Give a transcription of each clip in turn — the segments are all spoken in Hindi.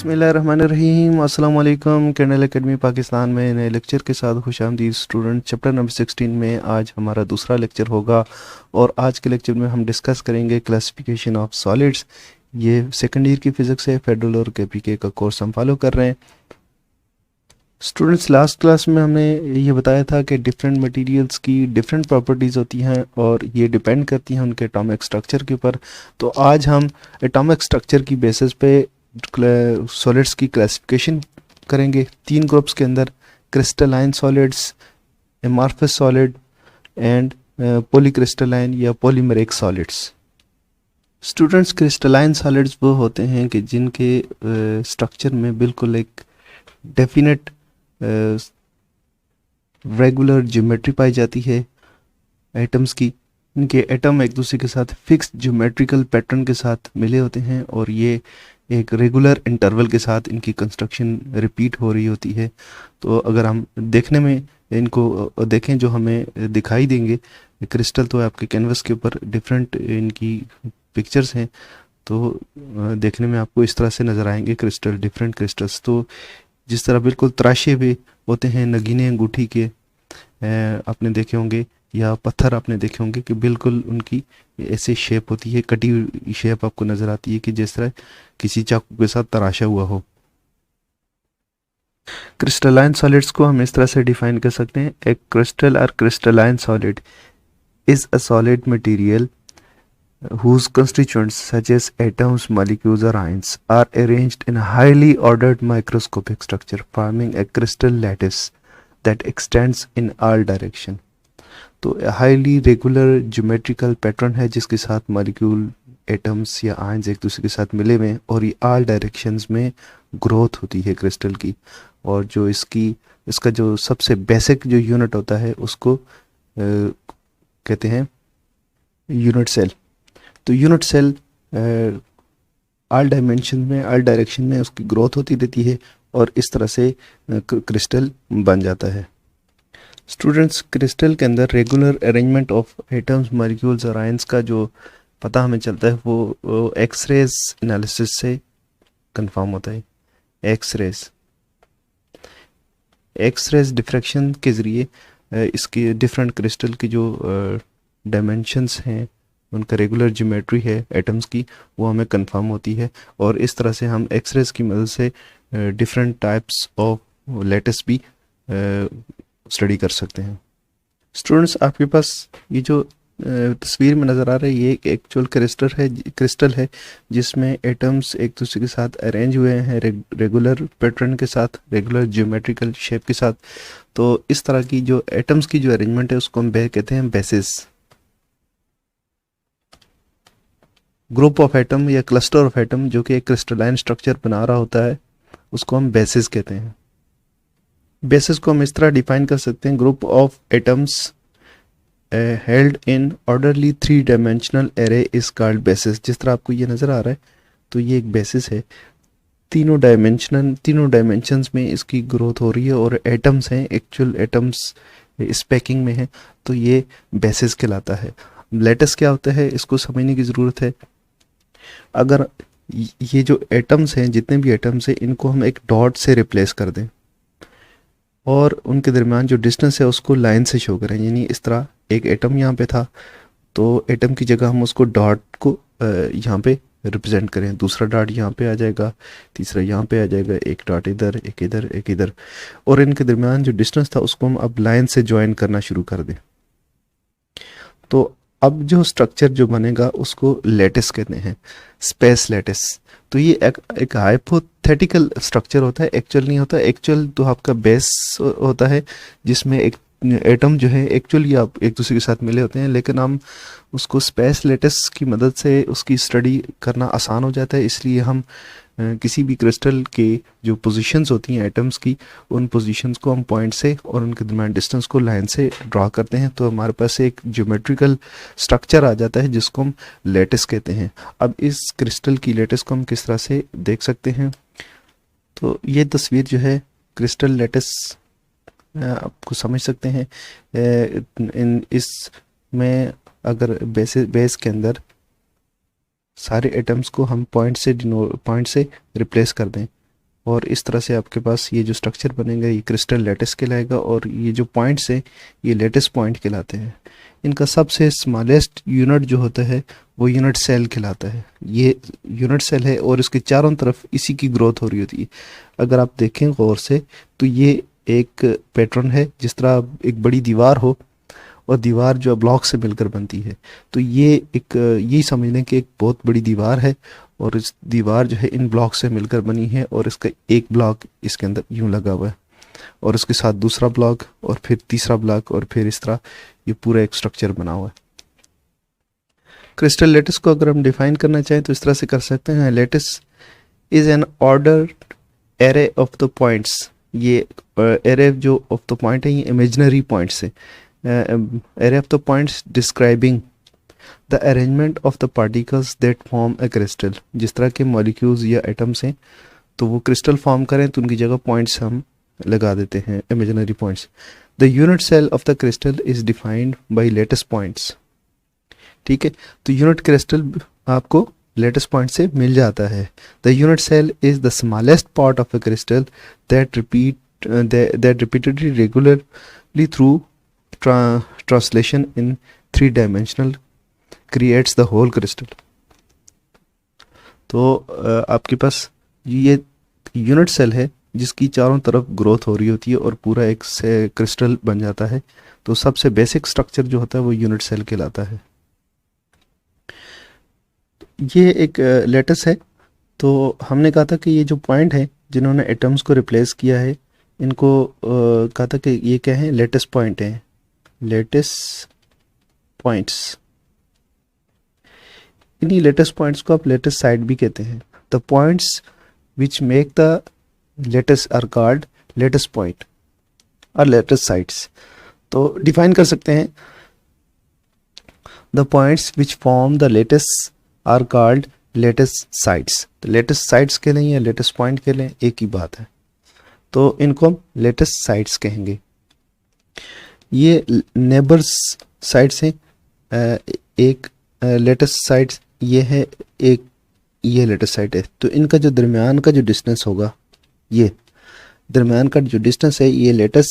बिस्मिल्लाहिर्रहमानिर्रहीम। अस्सलाम वालेकुम। कैंडल एकेडमी पाकिस्तान में नए लेक्चर के साथ खुशामदीद स्टूडेंट। चैप्टर नंबर 16 में आज हमारा दूसरा लेक्चर होगा और आज के लेक्चर में हम डिस्कस करेंगे क्लासिफिकेशन ऑफ सॉलिड्स। ये सेकंड ईयर की फिज़िक्स है, फेडरल और केपीके का कोर्स हम फॉलो कर रहे हैं। स्टूडेंट्स, लास्ट क्लास में हमने ये बताया था कि डिफरेंट मटेरियल्स की डिफरेंट प्रॉपर्टीज़ होती हैं और ये डिपेंड करती हैं उनके एटॉमिक स्ट्रक्चर के ऊपर। तो आज हम एटॉमिक स्ट्रक्चर की बेसिस पे सॉलिड्स की क्लासिफिकेशन करेंगे तीन ग्रुप्स के अंदर: crystalline solids, amorphous solid and polycrystalline या polymeric solids. Students, crystalline solids वो होते हैं कि जिनके स्ट्रक्चर में बिल्कुल एक डेफिनेट रेगुलर ज्योमेट्री पाई जाती है एटम्स की। इनके एटम एक दूसरे के साथ फिक्स ज्योमेट्रिकल पैटर्न के साथ मिले होते हैं और ये एक रेगुलर इंटरवल के साथ इनकी कंस्ट्रक्शन रिपीट हो रही होती है। तो अगर हम देखने में इनको देखें, जो हमें दिखाई देंगे क्रिस्टल, तो आपके कैनवस के ऊपर डिफरेंट इनकी पिक्चर्स हैं, तो देखने में आपको इस तरह से नज़र आएंगे क्रिस्टल, डिफरेंट क्रिस्टल्स। तो जिस तरह बिल्कुल तराशे हुए होते हैं नगीने अंगूठी के, आपने देखे होंगे, या पत्थर आपने देखे होंगे कि बिल्कुल उनकी ऐसे शेप होती है, कटी हुई शेप आपको नज़र आती है कि जिस तरह किसी चाकू के साथ तराशा हुआ हो। क्रिस्टलाइन सॉलिड्स को हम इस तरह से डिफाइन कर सकते हैं: एक क्रिस्टल और crystalline solid is a solid material whose constituents such as atoms, molecules or ions are arranged in a highly ordered microscopic structure forming a crystal lattice that extends in all direction। तो हाईली रेगुलर ज्योमेट्रिकल पैटर्न है जिसके साथ मॉलिक्यूल, एटम्स या आयंस एक दूसरे के साथ मिले हुए हैं और ये ऑल डायरेक्शंस में ग्रोथ होती है क्रिस्टल की। और जो इसका जो सबसे बेसिक जो यूनिट होता है उसको कहते हैं यूनिट सेल। तो यूनिट सेल ऑल डायमेंशन में, ऑल डायरेक्शन में उसकी ग्रोथ होती रहती है और इस तरह से क्रिस्टल बन जाता है। स्टूडेंट्स, क्रिस्टल के अंदर regular arrangement of atoms, molecules और आयंस का जो पता हमें चलता है वो एक्सरेज एनालिसिस से कंफर्म होता है। एक्सरेज डिफ्रैक्शन के ज़रिए इसकी डिफरेंट क्रिस्टल की जो डायमेंशंस हैं, उनका रेगुलर ज्योमेट्री है एटम्स की, वो हमें कंफर्म होती है और इस तरह से हम एक्सरेज की मदद से डिफरेंट टाइप्स ऑफ लैटिस भी स्टडी कर सकते हैं। स्टूडेंट्स, आपके पास ये जो तस्वीर में नज़र आ रहा है ये एक एक्चुअल क्रिस्टल है जिसमें एटम्स एक दूसरे के साथ अरेंज हुए हैं रेगुलर पैटर्न के साथ, रेगुलर ज्योमेट्रिकल शेप के साथ। तो इस तरह की जो एटम्स की जो अरेंजमेंट है उसको हम कहते हैं बेसिस। ग्रुप ऑफ एटम या क्लस्टर ऑफ एटम जो कि एक क्रिस्टलाइन स्ट्रक्चर बना रहा होता है उसको हम बेसिस कहते हैं। बेसिस को हम इस तरह डिफाइन कर सकते हैं: group of atoms held in orderly 3 dimensional array is called basis. जिस तरह आपको ये नज़र आ रहा है तो ये एक बेसिस है। तीनों डायमेंशंस में इसकी ग्रोथ हो रही है और एटम्स हैं, एक्चुअल एटम्स इस पैकिंग में है, तो ये बेसिस कहलाता है। लैटिस क्या होता है इसको समझने की ज़रूरत है। अगर ये जो एटम्स हैं, जितने भी एटम्स हैं, इनको हम एक डॉट से रिप्लेस कर दें और उनके दरमियान जो डिस्टेंस है उसको लाइन से शो करें, यानी इस तरह एक एटम यहाँ पे था तो एटम की जगह हम उसको डॉट को यहाँ पे रिप्रेजेंट करें, दूसरा डॉट यहाँ पे आ जाएगा, तीसरा यहाँ पे आ जाएगा, एक डॉट इधर, एक इधर, एक इधर, और इनके दरमियान जो डिस्टेंस था उसको हम अब लाइन से ज्वाइन करना शुरू कर दें। तो अब जो स्ट्रक्चर जो बनेगा उसको लैटिस कहते हैं, स्पेस लैटिस। तो ये एक हाइपोथेटिकल स्ट्रक्चर होता है, एक्चुअल नहीं होता। एक्चुअल तो आपका बेस होता है जिसमें एक एटम जो है एक्चुअली आप एक दूसरे के साथ मिले होते हैं, लेकिन हम उसको स्पेस लैटिस की मदद से उसकी स्टडी करना आसान हो जाता है। इसलिए हम किसी भी क्रिस्टल के जो पोजीशंस होती हैं एटम्स की, उन पोजीशंस को हम पॉइंट से और उनके दरमियान डिस्टेंस को लाइन से ड्रा करते हैं, तो हमारे पास एक ज्योमेट्रिकल स्ट्रक्चर आ जाता है जिसको हम लैटिस कहते हैं। अब इस क्रिस्टल की लैटिस को हम किस तरह से देख सकते हैं, तो ये तस्वीर जो है क्रिस्टल लैटिस आपको समझ सकते हैं। इसमें अगर बेस के अंदर सारे एटम्स को हम पॉइंट से रिप्लेस कर दें, और इस तरह से आपके पास ये जो स्ट्रक्चर बनेगा ये क्रिस्टल लैटिस कहलाएगा, और ये जो पॉइंट्स हैं ये लैटिस पॉइंट कहलाते हैं। इनका सबसे स्मॉलेस्ट यूनिट जो होता है वो यूनिट सेल कहलाता है। ये यूनिट सेल है और इसके चारों तरफ इसी की ग्रोथ हो रही होती है। अगर आप देखें गौर से तो ये एक पैटर्न है, जिस तरह एक बड़ी दीवार हो और दीवार जो ब्लॉक से मिलकर बनती है, तो ये एक यही समझ लें कि एक बहुत बड़ी दीवार है और इस दीवार जो है इन ब्लॉक से मिलकर बनी है, और इसका एक ब्लॉक इसके अंदर यूं लगा हुआ है और उसके साथ दूसरा ब्लॉक और फिर तीसरा ब्लॉक और फिर इस तरह ये पूरा एक स्ट्रक्चर बना हुआ है। क्रिस्टल लैटिस को अगर हम डिफाइन करना चाहें तो इस तरह से कर सकते हैं, lattice is an order array of the points. ये एरे जो ऑफ द पॉइंट है ये इमेजिनरी पॉइंट्स है। Array of the points describing the arrangement of the particles that form a crystal. जिस तरह के मॉलिक्यूल्स या एटम्स हैं तो वो क्रिस्टल फॉर्म करें तो उनकी जगह पॉइंट्स हम लगा देते हैं, imaginary points. The unit cell of the crystal is defined by lattice points. ठीक है, तो यूनिट क्रिस्टल आपको लेटेस्ट पॉइंट से मिल जाता है। The unit cell is the smallest part of a crystal that repeatedly regularly through translation in 3 dimensional creates the whole crystal. तो आपके पास ये यूनिट सेल है जिसकी चारों तरफ ग्रोथ हो रही होती है और पूरा एक से क्रिस्टल बन जाता है। तो सबसे बेसिक स्ट्रक्चर जो होता है वो यूनिट सेल कहलाता है। ये एक लेटिस है। तो हमने कहा था कि ये जो पॉइंट है जिन्होंने एटम्स को रिप्लेस किया है इनको कहा था कि ये क्या है, लेटिस पॉइंट हैं, लेटिस पॉइंट्स। इन्हीं लेटिस पॉइंट्स को आप लेटिस साइड भी कहते हैं। The points which make the lattice are called lattice point और लेटिस साइड्स। तो डिफाइन कर सकते हैं, the points which form the lattice are called lattice sites. तो लेटिस साइड्स के लें या लेटिस पॉइंट के लें एक ही बात है, तो इनको हम लेटिस साइड्स कहेंगे। ये नेबर्स साइड्स हैं। एक लेटिस साइड्स ये है, एक ये लेटिस साइड है। तो इनका जो दरमियान का जो डिस्टेंस होगा, ये दरमियान का जो डिस्टेंस है ये लेटिस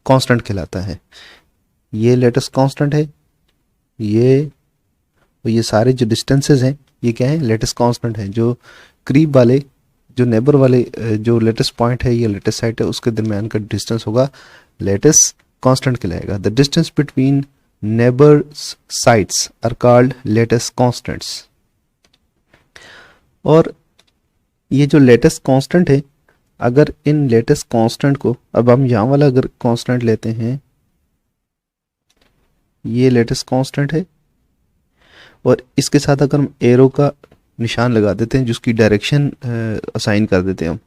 कांस्टेंट कहलाता है। ये लेटिस कांस्टेंट है, ये सारे जो डिस्टेंसेस हैं ये क्या है, लेटिस कांस्टेंट है। जो करीब वाले जो नेबर वाले जो लेटिस पॉइंट है या लेटिस साइड है उसके दरमियान का डिस्टेंस होगा लेटिस कांस्टेंट कहलाएगा। The distance between neighbour sites are called lattice constants. और ये जो लेटिस कांस्टेंट है, अगर इन लेटिस कांस्टेंट को, अब हम यहाँ वाला अगर कांस्टेंट लेते हैं, ये लेटिस कांस्टेंट है और इसके साथ अगर हम एरो का निशान लगा देते हैं जिसकी डायरेक्शन असाइन कर देते हैं हम,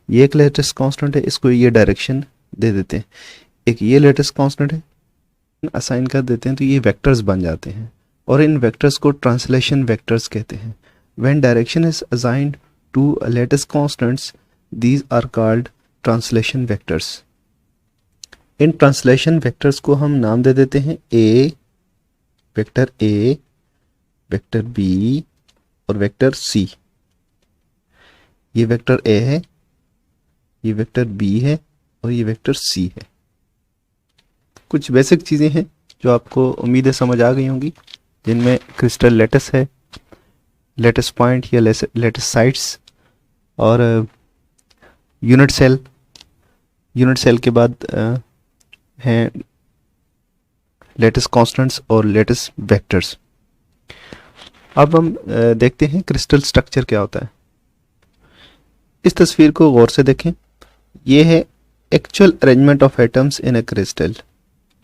ये एक लेटिस कांस्टेंट है, इसको ये डायरेक्शन दे देते हैं। एक ये लेटिस कांस्टेंट है, असाइन कर देते हैं तो ये वेक्टर्स बन जाते हैं और इन वेक्टर्स को ट्रांसलेशन वेक्टर्स कहते हैं। When direction is assigned to lattice constants these are called translation vectors. इन ट्रांसलेशन वेक्टर्स को हम नाम दे देते हैं A, vector A, vector B और वेक्टर सी। ये वेक्टर ए है, ये वेक्टर बी है और ये वेक्टर सी है। कुछ बेसिक चीज़ें हैं जो आपको उम्मीद है समझ आ गई होंगी, जिनमें क्रिस्टल लेटिस है, लेटिस पॉइंट या लेटिस साइड्स और यूनिट सेल। यूनिट सेल के बाद हैं लेटिस कांस्टेंट्स और लेटिस वेक्टर्स। अब हम देखते हैं क्रिस्टल स्ट्रक्चर क्या होता है। इस तस्वीर को गौर से देखें, ये है actual arrangement of atoms in a crystal.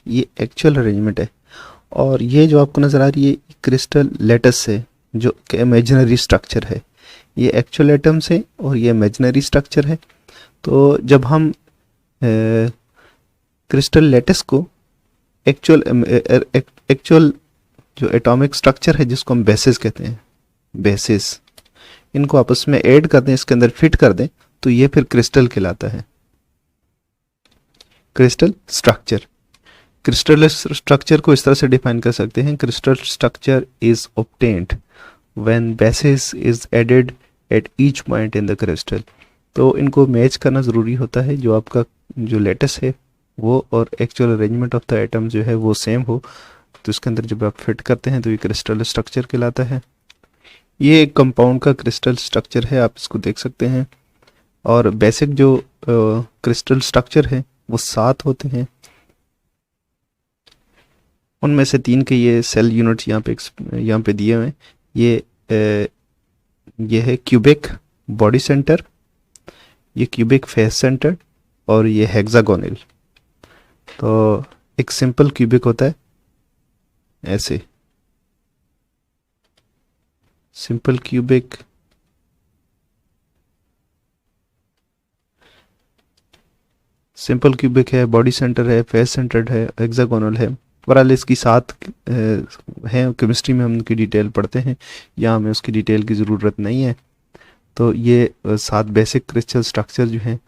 ये एक्चुअल अरेंजमेंट है और ये जो आपको नज़र आ रही है क्रिस्टल लेटिस है जो कि इमेजिनरी स्ट्रक्चर है। ये एक्चुअल एटम्स है और ये इमेजिनरी स्ट्रक्चर है। तो जब हम क्रिस्टल लेटिस को एक्चुअल जो एटॉमिक स्ट्रक्चर है जिसको हम बेसिस कहते हैं, बेसिस, इनको आपस में ऐड कर दें, इसके अंदर फिट कर दें तो ये फिर क्रिस्टल कहलाता है। क्रिस्टल स्ट्रक्चर, क्रिस्टल स्ट्रक्चर को इस तरह से डिफाइन कर सकते हैं, crystal structure is obtained when basis is added at each point in the crystal. तो इनको मैच करना ज़रूरी होता है, जो आपका जो लेटेस्ट है वो और actual arrangement of the atom जो है वो सेम हो, तो इसके अंदर जब आप फिट करते हैं तो ये क्रिस्टल स्ट्रक्चर कहलाता है। ये एक कंपाउंड का क्रिस्टल स्ट्रक्चर है, आप इसको देख सकते हैं। और बेसिक जो क्रिस्टल स्ट्रक्चर है वो 7 होते हैं, उनमें से 3 के ये सेल यूनिट्स यहाँ पे दिए हुए हैं। ये है क्यूबिक बॉडी सेंटर, ये क्यूबिक फेस सेंटर, और ये हेक्सागोनल। तो एक सिंपल क्यूबिक होता है ऐसे, सिंपल क्यूबिक, सिंपल क्यूबिक है, बॉडी सेंटर है, फेस सेंटर्ड है, हेक्सागोनल है। बहरहाल इसकी 7 हैं, केमिस्ट्री में हम उनकी डिटेल पढ़ते हैं, यहाँ हमें उसकी डिटेल की ज़रूरत नहीं है। तो ये 7 बेसिक क्रिस्टल स्ट्रक्चर जो हैं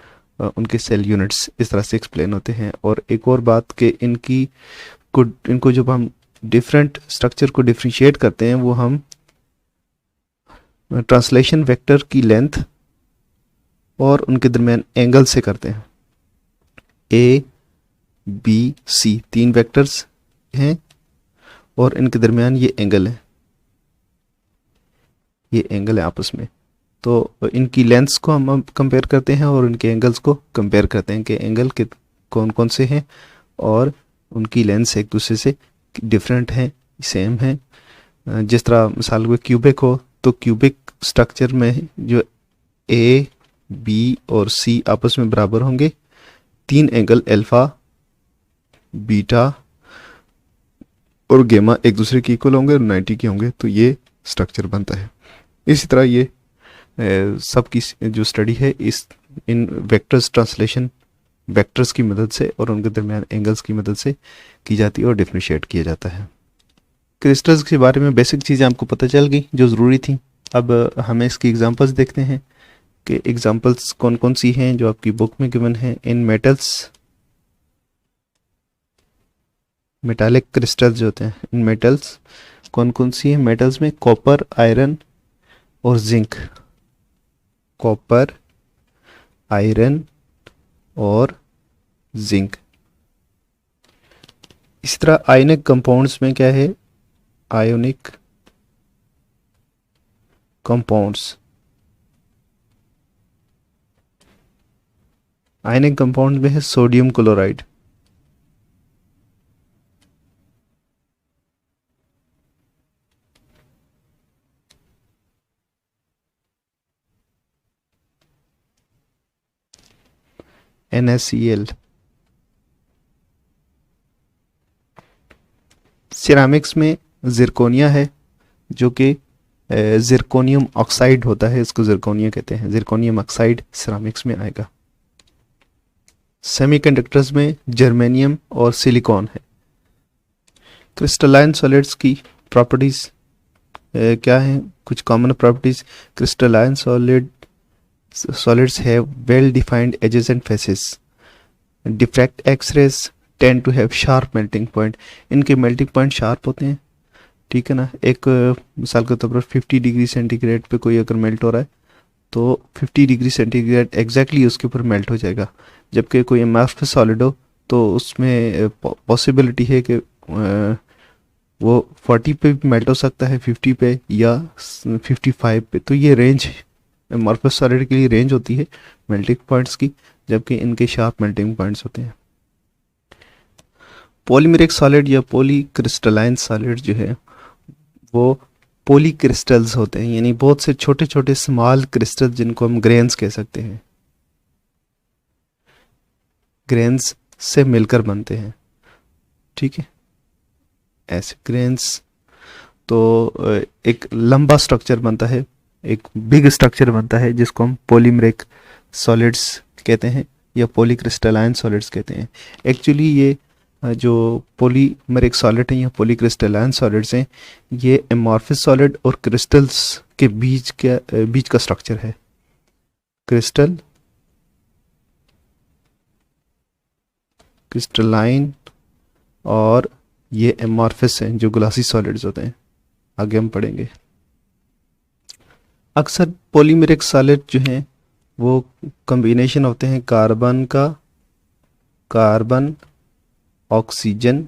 उनके सेल यूनिट्स इस तरह से एक्सप्लेन होते हैं। और एक और बात कि इनको जब हम डिफरेंट स्ट्रक्चर को डिफ्रेंशिएट करते हैं वो हम ट्रांसलेशन वेक्टर की लेंथ और उनके दरमियान एंगल से करते हैं। ए बी सी 3 वेक्टर्स हैं और इनके दरमियान ये एंगल है, ये एंगल है आपस में। तो इनकी लेंथ्स को हम कंपेयर करते हैं और इनके एंगल्स को कंपेयर करते हैं कि एंगल के कौन कौन से हैं और उनकी लेंथ्स एक दूसरे से डिफरेंट हैं, सेम हैं। जिस तरह मिसाल के क्यूबिक हो तो क्यूबिक स्ट्रक्चर में जो ए बी और सी आपस में बराबर होंगे, 3 एंगल अल्फा बीटा और गेमा एक दूसरे के इक्वल होंगे और 90 के होंगे, तो ये स्ट्रक्चर बनता है। इसी तरह ये सब की जो स्टडी है इन वेक्टर्स ट्रांसलेशन वेक्टर्स की मदद से और उनके दरमियान एंगल्स की मदद से की जाती है और डिफरेंशिएट किया जाता है। क्रिस्टल्स के बारे में बेसिक चीज़ें आपको पता चल गई जो ज़रूरी थी। अब हमें इसकी एग्जांपल्स देखते हैं कि एग्जांपल्स कौन कौन सी हैं जो आपकी बुक में गिवन है। इन मेटल्स, मेटालिक क्रिस्टल्स जो होते हैं, इन मेटल्स कौन कौन सी हैं? मेटल्स में कॉपर, आयरन और जिंक। कॉपर, आयरन और जिंक। इस तरह आयनिक कंपाउंड्स में क्या है? आयोनिक कंपाउंड्स, आयनिक कंपाउंड में है सोडियम क्लोराइड, NaCl। सिरामिक्स में जिरकोनिया है जो कि जिरकोनियम ऑक्साइड होता है, इसको जिरकोनिया कहते हैं। जिरकोनियम ऑक्साइड सिरामिक्स में आएगा। सेमीकंडक्टर्स में जर्मेनियम और सिलिकॉन है। क्रिस्टलाइन सॉलिड्स की प्रॉपर्टीज क्या हैं? कुछ common properties. Crystalline solids have well defined edges and faces. Diffract X-rays tend to have sharp melting point. इनके melting point sharp होते हैं, ठीक है ना। एक मिसाल के तौर पर 50 डिग्री सेंटीग्रेड पे कोई अगर मेल्ट हो रहा है तो 50 डिग्री सेंटीग्रेड एग्जैक्टली उसके ऊपर मेल्ट हो जाएगा। जबकि कोई एमॉर्फस सॉलिड हो तो उसमें पॉसिबिलिटी है कि वो 40 पे भी मेल्ट हो सकता है, 50 पे या 55 पे। तो ये रेंज एमॉर्फस सॉलिड के लिए रेंज होती है मेल्टिंग पॉइंट्स की, जबकि इनके शार्प मेल्टिंग पॉइंट्स होते हैं। पॉलीमेरिक सॉलिड या पॉलीक्रिस्टलाइन सॉलिड जो है वो पॉलीक्रिस्टल्स होते हैं, यानी बहुत से छोटे छोटे स्मॉल क्रिस्टल जिनको हम ग्रेन्स कह सकते हैं, ग्रेन्स से मिलकर बनते हैं, ठीक है, ऐसे ग्रेन्स। तो एक लंबा स्ट्रक्चर बनता है, एक बिग स्ट्रक्चर बनता है जिसको हम पॉलीमेरिक सॉलिड्स कहते हैं या पॉलीक्रिस्टलाइन सॉलिड्स कहते हैं। एक्चुअली ये जो पॉलीमेरिक सॉलिड हैं या पॉलीक्रिस्टलाइन सॉलिड्स हैं, ये एमॉर्फस सॉलिड और क्रिस्टल्स के बीच का स्ट्रक्चर है। क्रिस्टल, क्रिस्टलाइन और ये एमॉर्फस हैं जो ग्लासी सॉलिड्स होते हैं, आगे हम पढ़ेंगे। अक्सर पॉलीमेरिक सॉलिड जो हैं वो कॉम्बिनेशन होते हैं कार्बन का, कार्बन, ऑक्सीजन,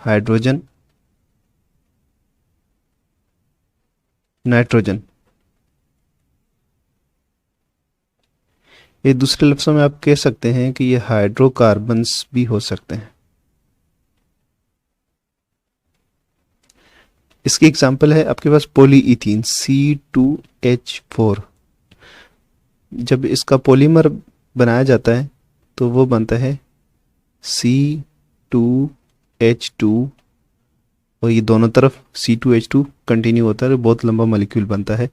हाइड्रोजन, नाइट्रोजन। ये दूसरे लफ्ज़ों में आप कह सकते हैं कि ये हाइड्रोकार्बन्स भी हो सकते हैं। इसकी एग्जांपल है आपके पास पॉलीइथीन C2H4। जब इसका पॉलीमर बनाया जाता है तो वो बनता है C2H2, और ये दोनों तरफ C2H2 कंटिन्यू होता है, बहुत लंबा मॉलिक्यूल बनता है।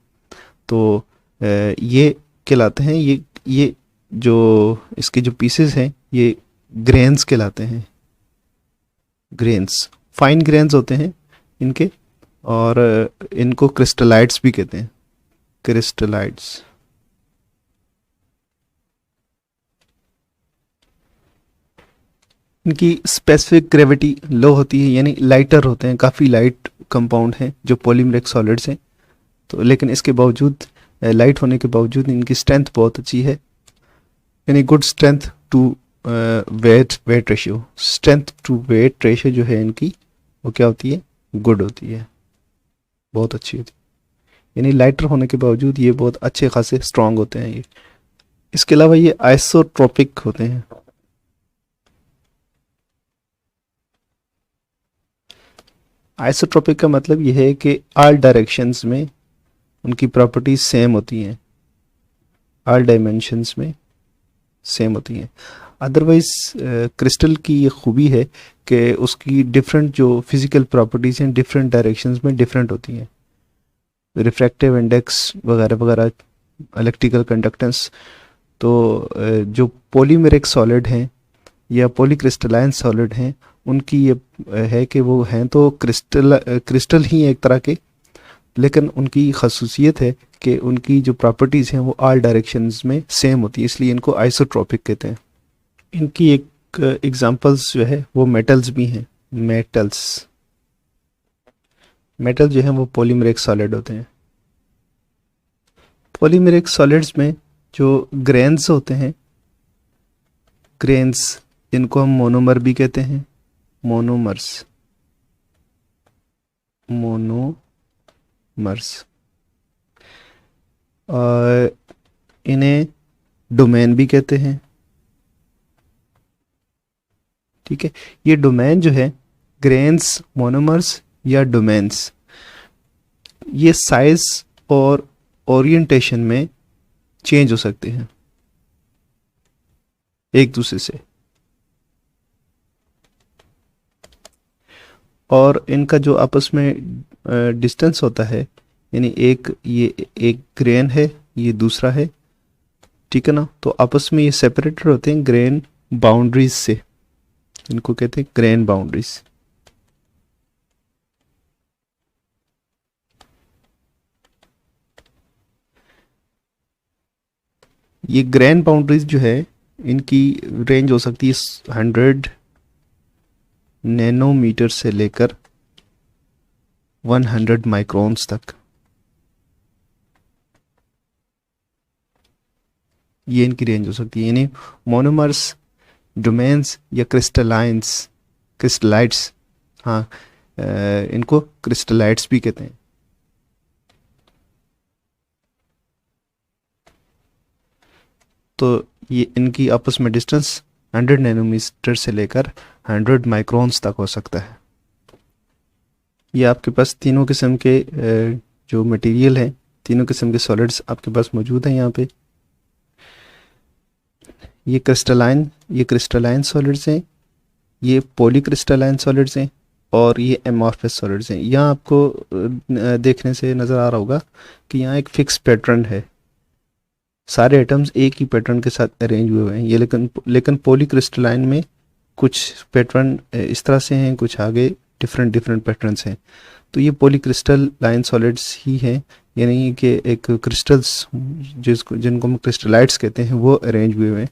तो ये कहलाते हैं, ये जो इसके जो पीसेस हैं ये ग्रेन्स कहलाते हैं। ग्रेन्स फाइन ग्रेन्स होते हैं इनके, और इनको क्रिस्टलाइट्स भी कहते हैं, क्रिस्टलाइट्स। इनकी स्पेसिफिक ग्रेविटी लो होती है, यानी लाइटर होते हैं, काफ़ी लाइट कंपाउंड हैं जो पॉलीमरिक सॉलिड्स हैं। तो लेकिन इसके बावजूद, लाइट होने के बावजूद इनकी स्ट्रेंथ बहुत अच्छी है, यानी good strength to weight ratio. Strength to weight ratio जो है इनकी वो क्या होती है, गुड होती है, बहुत अच्छी होती है। यानी लाइटर होने के बावजूद ये बहुत अच्छे खासे स्ट्रांग होते हैं ये। इसके अलावा ये आइसोट्रोपिक होते हैं। आइसोट्रोपिक का मतलब ये है कि ऑल डायरेक्शंस में उनकी प्रॉपर्टीज सेम होती हैं, ऑल डायमेंशंस में सेम होती हैं। अदरवाइज क्रिस्टल की ये खूबी है कि उसकी डिफरेंट जो फिजिकल प्रॉपर्टीज हैं डिफरेंट डायरेक्शंस में डिफरेंट होती हैं, रिफ्रैक्टिव इंडेक्स वगैरह वगैरह, इलेक्ट्रिकल कंडक्टेंस। तो जो पॉलीमेरिक सॉलिड हैं या पॉलीक्रिस्टलाइन सॉलिड हैं उनकी ये है कि वो हैं तो क्रिस्टल ही एक तरह के, लेकिन उनकी खसूसियत है कि उनकी जो प्रॉपर्टीज़ हैं वो ऑल डायरेक्शंस में सेम होती है, इसलिए इनको आइसोट्रोपिक कहते हैं। इनकी एक एग्जांपल्स जो है वो मेटल्स भी हैं। मेटल जो है वो पॉलीमेरिक सॉलिड होते हैं। पॉलीमेरिक सॉलिड्स में जो ग्रेन्स होते हैं, ग्रेन्स, इनको हम मोनोमर भी कहते हैं, मोनोमर्स। और इन्हें डोमेन भी कहते हैं। ठीक है, ये डोमेन जो है, ग्रेन्स, मोनोमर्स या डोमेन्स, ये साइज और ओरिएंटेशन में चेंज हो सकते हैं एक दूसरे से, और इनका जो आपस में डिस्टेंस होता है, यानी ये एक ग्रेन है, ये दूसरा है, ठीक है ना, तो आपस में ये सेपरेटेड होते हैं ग्रेन बाउंड्रीज से, इनको कहते हैं ग्रेन बाउंड्रीज। ये ग्रेन बाउंड्रीज जो है इनकी रेंज हो सकती है 100 नैनोमीटर से लेकर 100 माइक्रोन्स तक। ये इनकी रेंज हो सकती है, यानी मोनोमर्स, डोमेन्स या क्रिस्टलाइट्स, हाँ, इनको क्रिस्टलाइट्स भी कहते हैं। तो ये इनकी आपस में डिस्टेंस 100 नैनोमीटर से लेकर 100 माइक्रोन्स तक हो सकता है। ये आपके पास तीनों किस्म के जो मटेरियल हैं, तीनों किस्म के सॉलिड्स आपके पास मौजूद हैं यहाँ पे। ये क्रिस्टलाइन सॉलिड्स हैं, ये पॉलीक्रिस्टलाइन सॉलिड्स हैं, और ये एमॉर्फस सॉलिड्स हैं। यहाँ आपको देखने से नज़र आ रहा होगा कि यहाँ एक फिक्स पैटर्न है, सारे एटम्स एक ही पैटर्न के साथ अरेंज हुए हुए हैं। ये लेकिन पॉलीक्रिस्टलाइन में कुछ पैटर्न इस तरह से हैं, कुछ आगे डिफरेंट पैटर्न्स हैं। तो ये पॉलीक्रिस्टलाइन सॉलिड्स ही हैं, यानी कि एक क्रिस्टल्स जिनको हम क्रिस्टलाइट्स कहते हैं वो अरेंज हुए हुए हैं।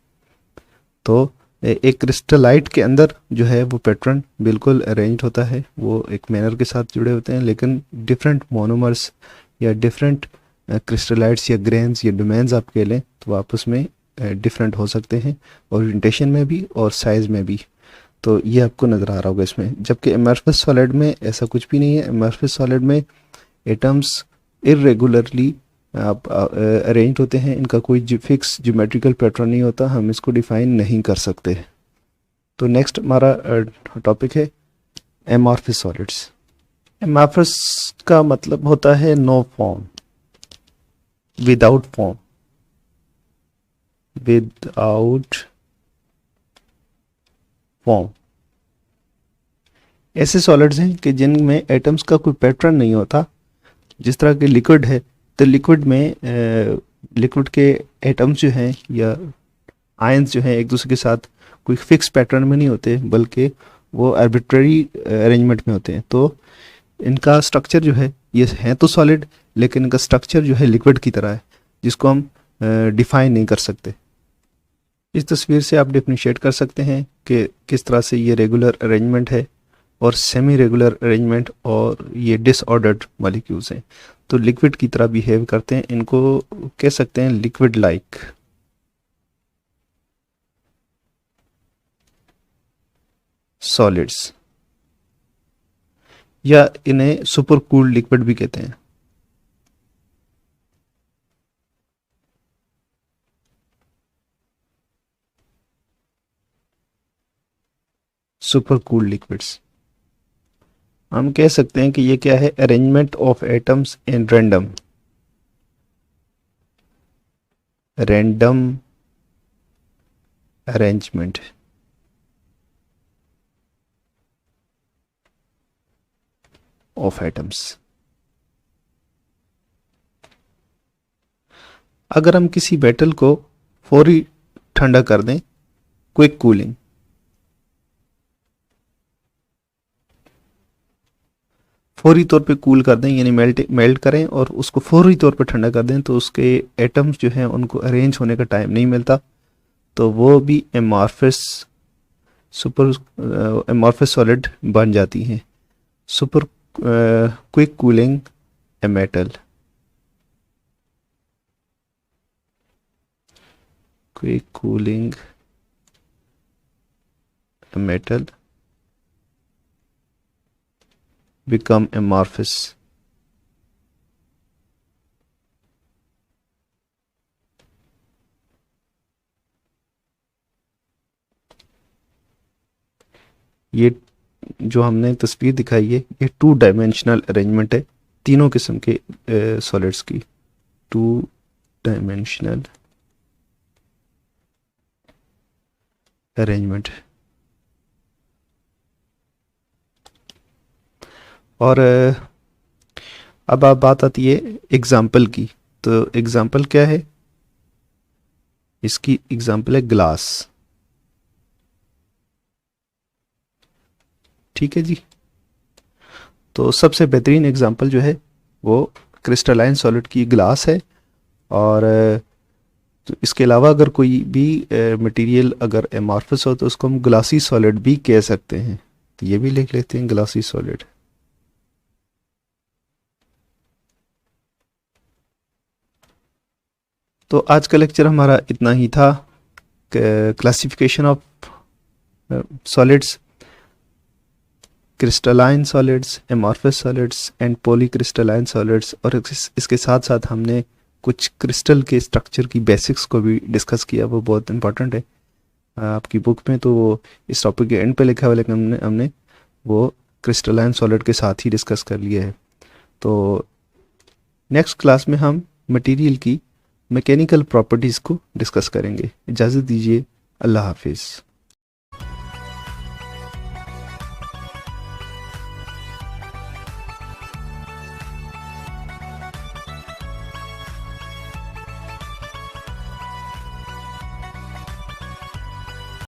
तो एक क्रिस्टलाइट के अंदर जो है वो पैटर्न बिल्कुल अरेंज होता है, वो एक मैनर के साथ जुड़े होते हैं, लेकिन डिफरेंट मोनोमर्स या डिफरेंट क्रिस्टलाइट्स या ग्रेन्स या डोमेन्स आप कह लें तो आपस में डिफरेंट हो सकते हैं, ओरिएंटेशन में भी और साइज में भी। तो ये आपको नज़र आ रहा होगा इसमें। जबकि एमॉर्फस सॉलिड में ऐसा कुछ भी नहीं है। एमॉर्फस सॉलिड में एटम्स इरेगुलरली आप अरेंज होते हैं, इनका कोई फिक्स ज्योमेट्रिकल पैटर्न नहीं होता, हम इसको डिफाइन नहीं कर सकते। तो नेक्स्ट हमारा टॉपिक है एमॉर्फस सॉलिड्स। एमॉर्फस का मतलब होता है no form, without form, without form. ऐसे सॉलिड्स हैं कि जिनमें एटम्स का कोई पैटर्न नहीं होता। जिस तरह के लिक्विड है तो लिक्विड में लिक्विड के एटम्स जो हैं या आयंस जो हैं एक दूसरे के साथ कोई फिक्स पैटर्न में नहीं होते, बल्कि वो आर्बिट्ररी अरेंजमेंट में होते हैं। तो इनका स्ट्रक्चर जो है, ये हैं तो सॉलिड लेकिन इनका स्ट्रक्चर जो है लिक्विड की तरह है, जिसको हम डिफाइन नहीं कर सकते। इस तस्वीर से आप डिफरेंशिएट कर सकते हैं कि किस तरह से ये रेगुलर अरेंजमेंट है और सेमी रेगुलर अरेंजमेंट और ये डिसऑर्डर्ड मॉलिक्यूल्स हैं। तो लिक्विड की तरह बिहेव करते हैं, इनको कह सकते हैं लिक्विड लाइक। सॉलिड्स या इन्हें सुपर कूल्ड लिक्विड भी कहते हैं। Super cooled liquids. हम कह सकते हैं कि ये क्या है, arrangement of atoms in random arrangement. Of atoms. अगर हम किसी मेटल को फौरी ठंडा कर दें, क्विक कूलिंग, फौरी तौर पे कूल कर दें यानी मेल्ट करें और उसको फौरी तौर पे ठंडा कर दें, तो उसके एटम्स जो हैं उनको अरेंज होने का टाइम नहीं मिलता, तो वो भी एमॉर्फस सॉलिड बन जाती हैं। Super quick cooling a metal, quick cooling a metal become amorphous। ये जो हमने तस्वीर दिखाई है ये 2 डायमेंशनल अरेंजमेंट है, तीनों किस्म के सॉलिड्स की 2 डायमेंशनल अरेंजमेंट। और अब आप बात आती है एग्जाम्पल की। तो एग्जाम्पल क्या है, इसकी एग्जाम्पल है ग्लास। ठीक है जी। तो सबसे बेहतरीन एग्जाम्पल जो है वो क्रिस्टलाइन सॉलिड की ग्लास है। और तो इसके अलावा अगर कोई भी मटेरियल अगर एमॉर्फस हो तो उसको हम ग्लासी सॉलिड भी कह सकते हैं। तो ये भी लिख लेते हैं ग्लासी सॉलिड। तो आज का लेक्चर हमारा इतना ही था। Classification of solids, crystalline solids, amorphous solids and polycrystalline solids. और इसके साथ साथ हमने कुछ क्रिस्टल के स्ट्रक्चर की बेसिक्स को भी डिस्कस किया, वो बहुत इंपॉर्टेंट है। आपकी बुक में तो वो इस टॉपिक के एंड पे लिखा हुआ, लेकिन हमने वो क्रिस्टलाइन सॉलिड के साथ ही डिस्कस कर लिया है। तो नेक्स्ट क्लास में हम मटेरियल की मैकेनिकल प्रॉपर्टीज़ को डिस्कस करेंगे। इजाज़त दीजिए, अल्लाह हाफिज़।